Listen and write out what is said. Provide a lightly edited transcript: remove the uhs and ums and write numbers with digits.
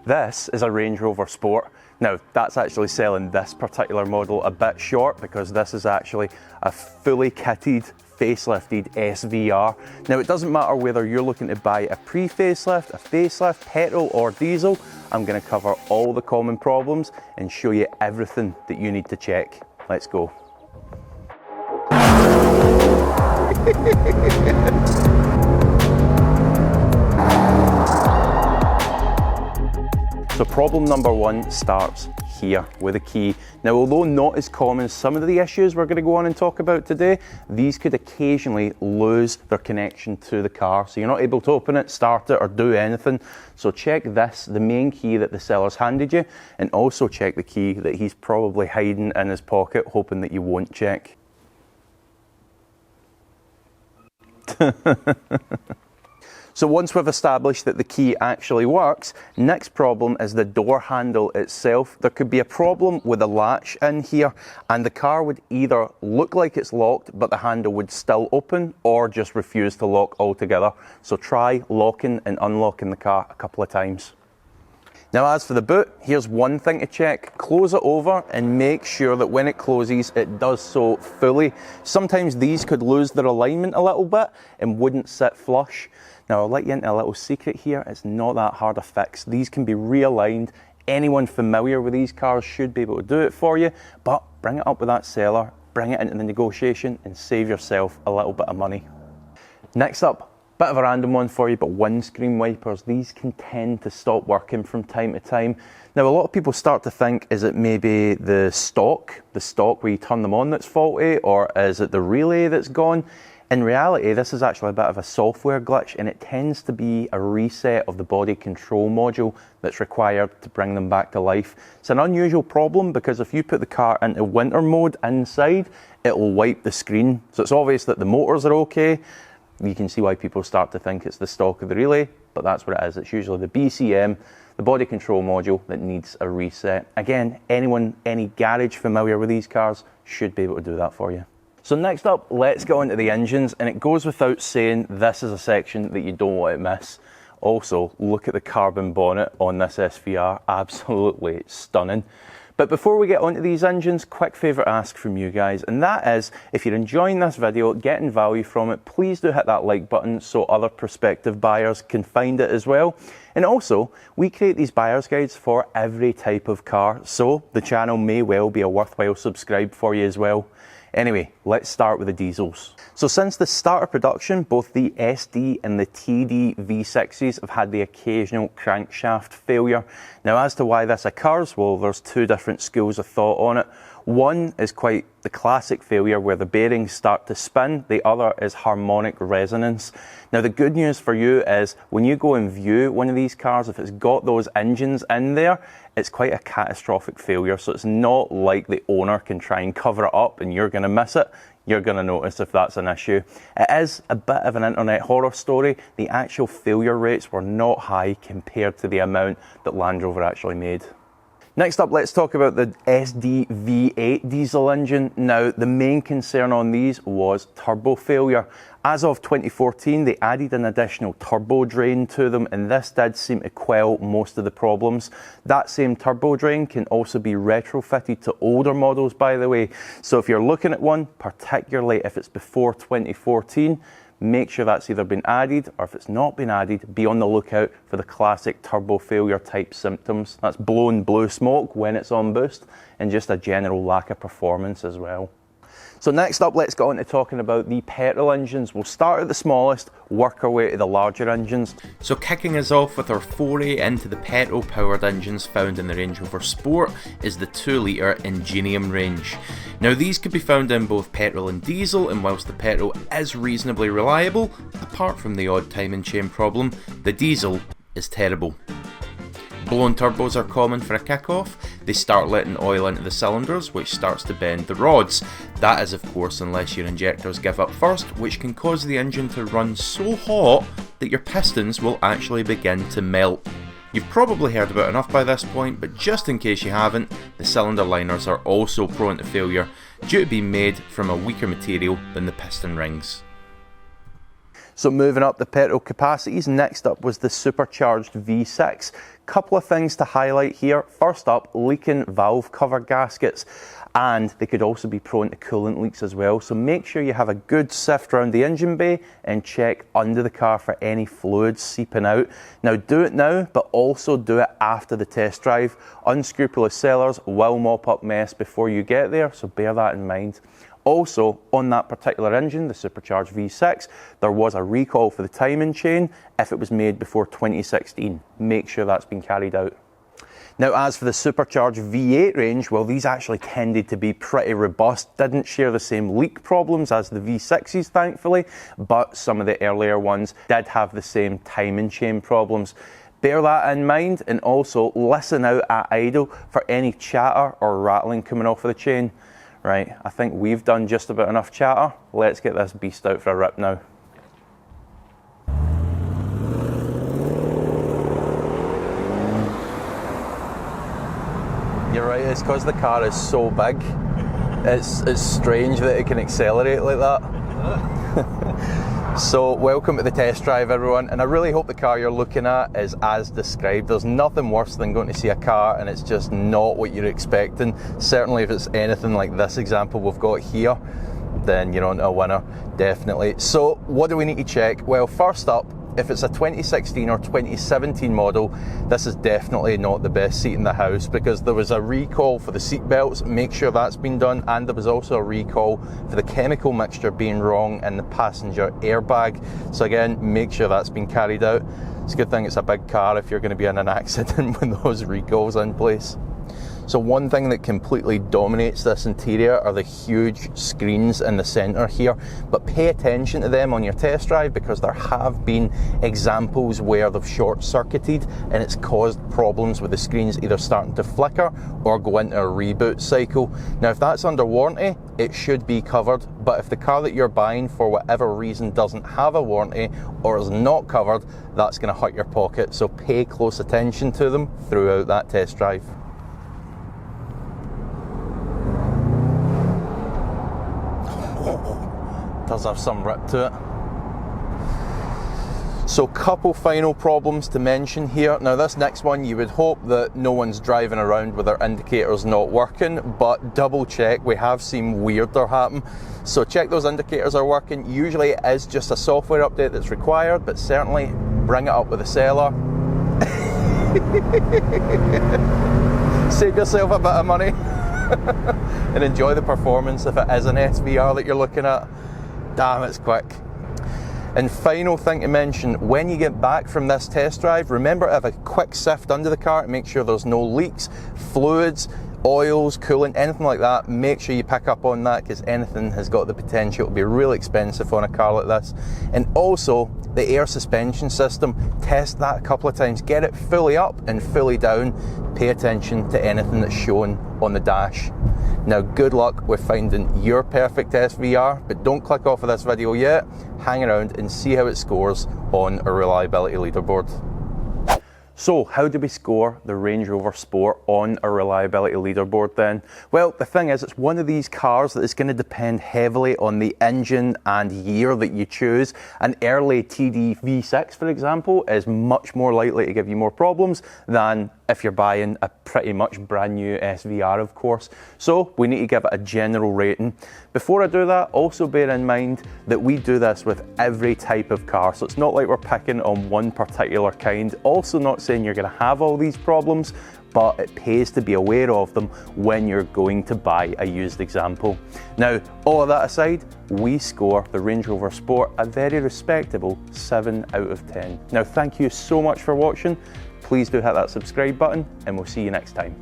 This is a Range Rover Sport. Now, that's actually selling this particular model a bit short because this is actually a fully kitted, facelifted SVR. Now, it doesn't matter whether you're looking to buy a pre-facelift, a facelift, petrol or diesel. I'm going to cover all the common problems and show you everything that you need to check. Let's go. So problem number one starts here with a key. Now, although not as common as some of the issues we're going to go on and talk about today, these could occasionally lose their connection to the car. So you're not able to open it, start it or do anything. So check this, the main key that the seller's handed you, and also check the key that he's probably hiding in his pocket, hoping that you won't check. So once we've established that the key actually works, next problem is the door handle itself. There could be a problem with the latch in here and the car would either look like it's locked but the handle would still open or just refuse to lock altogether. So try locking and unlocking the car a couple of times. Now, as for the boot, here's one thing to check. Close it over and make sure that when it closes, it does so fully. Sometimes these could lose their alignment a little bit and wouldn't sit flush. Now, I'll let you into a little secret here. It's not that hard a fix. These can be realigned. Anyone familiar with these cars should be able to do it for you, but bring it up with that seller, bring it into the negotiation and save yourself a little bit of money. Next up, bit of a random one for you, but windscreen wipers. These can tend to stop working from time to time. Now, a lot of people start to think, is it maybe the stock where you turn them on that's faulty, or is it the relay that's gone? In reality, this is actually a bit of a software glitch and it tends to be a reset of the body control module that's required to bring them back to life. It's an unusual problem because if you put the car into winter mode inside, it will wipe the screen. So it's obvious that the motors are okay. You can see why people start to think it's the stock of the relay, but that's what it is. It's usually the BCM, the body control module, that needs a reset. Again, anyone, any garage familiar with these cars should be able to do that for you. So next up, let's go into the engines, and it goes without saying this is a section that you don't want to miss. Also, look at the carbon bonnet on this SVR, absolutely stunning. But before we get onto these engines, quick favour ask from you guys, and that is, if you're enjoying this video, getting value from it, please do hit that like button so other prospective buyers can find it as well. And also, we create these buyer's guides for every type of car, so the channel may well be a worthwhile subscribe for you as well. Anyway, let's start with the diesels. So since the start of production, both the SD and the TD V6s have had the occasional crankshaft failure. Now, as to why this occurs, well, there's two different schools of thought on it. One is quite the classic failure where the bearings start to spin. The other is harmonic resonance. Now, the good news for you is when you go and view one of these cars, if it's got those engines in there, it's quite a catastrophic failure. So it's not like the owner can try and cover it up and you're going to miss it. You're going to notice if that's an issue. It is a bit of an internet horror story. The actual failure rates were not high compared to the amount that Land Rover actually made. Next up, let's talk about the SD V8 diesel engine. Now, the main concern on these was turbo failure. As of 2014, they added an additional turbo drain to them, and this did seem to quell most of the problems. That same turbo drain can also be retrofitted to older models, by the way. So if you're looking at one, particularly if it's before 2014, make sure that's either been added, or if it's not been added, be on the lookout for the classic turbo failure type symptoms. That's blowing blue smoke when it's on boost, and just a general lack of performance as well. So next up, let's go on to talking about the petrol engines. We'll start at the smallest, work our way to the larger engines. So kicking us off with our foray into the petrol powered engines found in the Range Rover Sport is the 2 litre Ingenium range. Now, these could be found in both petrol and diesel, and whilst the petrol is reasonably reliable, apart from the odd timing chain problem, the diesel is terrible. Blown turbos are common for a kick-off. They start letting oil into the cylinders, which starts to bend the rods. That is, of course, unless your injectors give up first, which can cause the engine to run so hot that your pistons will actually begin to melt. You've probably heard about enough by this point, but just in case you haven't, the cylinder liners are also prone to failure due to being made from a weaker material than the piston rings. So moving up the petrol capacities, next up was the Supercharged V6. Couple of things to highlight here. First up, leaking valve cover gaskets. And they could also be prone to coolant leaks as well. So make sure you have a good sift around the engine bay and check under the car for any fluids seeping out. Now do it now, but also do it after the test drive. Unscrupulous sellers will mop up mess before you get there, so bear that in mind. Also, on that particular engine, the Supercharged V6, there was a recall for the timing chain if it was made before 2016. Make sure that's been carried out. Now, as for the Supercharged V8 range, well, these actually tended to be pretty robust, didn't share the same leak problems as the V6s, thankfully, but some of the earlier ones did have the same timing chain problems. Bear that in mind, and also listen out at idle for any chatter or rattling coming off of the chain. Right, I think we've done just about enough chatter. Let's get this beast out for a rip now. You're right, it's because the car is so big. It's strange that it can accelerate like that. So welcome to the test drive, everyone, and I really hope the car you're looking at is as described. There's nothing worse than going to see a car and it's just not what you're expecting. Certainly if it's anything like this example we've got here, then you're on to a winner, definitely. So what do we need to check? Well, first up, if it's a 2016 or 2017 model, this is definitely not the best seat in the house, because there was a recall for the seat belts. Make sure that's been done, and there was also a recall for the chemical mixture being wrong in the passenger airbag. So again, make sure that's been carried out. It's a good thing it's a big car if you're going to be in an accident with those recalls in place. So one thing that completely dominates this interior are the huge screens in the centre here, but pay attention to them on your test drive, because there have been examples where they've short-circuited and it's caused problems with the screens either starting to flicker or go into a reboot cycle. Now if that's under warranty, it should be covered, but if the car that you're buying for whatever reason doesn't have a warranty or is not covered, that's going to hurt your pocket, so pay close attention to them throughout that test drive. Does have some rip to it. So couple final problems to mention here. Now this next one, you would hope that no one's driving around with their indicators not working, but double check. We have seen weirder happen. So check those indicators are working. Usually it is just a software update that's required, but certainly bring it up with the seller. Save yourself a bit of money and enjoy the performance if it is an SVR that you're looking at. Damn, it's quick. And final thing to mention, when you get back from this test drive, remember to have a quick sift under the car to make sure there's no leaks, fluids, oils, coolant, anything like that. Make sure you pick up on that, because anything has got the potential to be really expensive on a car like this. And also the air suspension system, test that a couple of times, get it fully up and fully down. Pay attention to anything that's shown on the dash. Now good luck with finding your perfect SVR, but don't click off of this video yet. Hang around and see how it scores on a reliability leaderboard. So how do we score the Range Rover Sport on a reliability leaderboard then? Well, the thing is, it's one of these cars that is going to depend heavily on the engine and year that you choose. An early TD V6, for example, is much more likely to give you more problems than if you're buying a pretty much brand new SVR, of course. So we need to give it a general rating. Before I do that, also bear in mind that we do this with every type of car. So it's not like we're picking on one particular kind. Also not saying you're going to have all these problems, but it pays to be aware of them when you're going to buy a used example. Now, all of that aside, we score the Range Rover Sport a very respectable 7 out of 10. Now, thank you so much for watching. Please do hit that subscribe button, and we'll see you next time.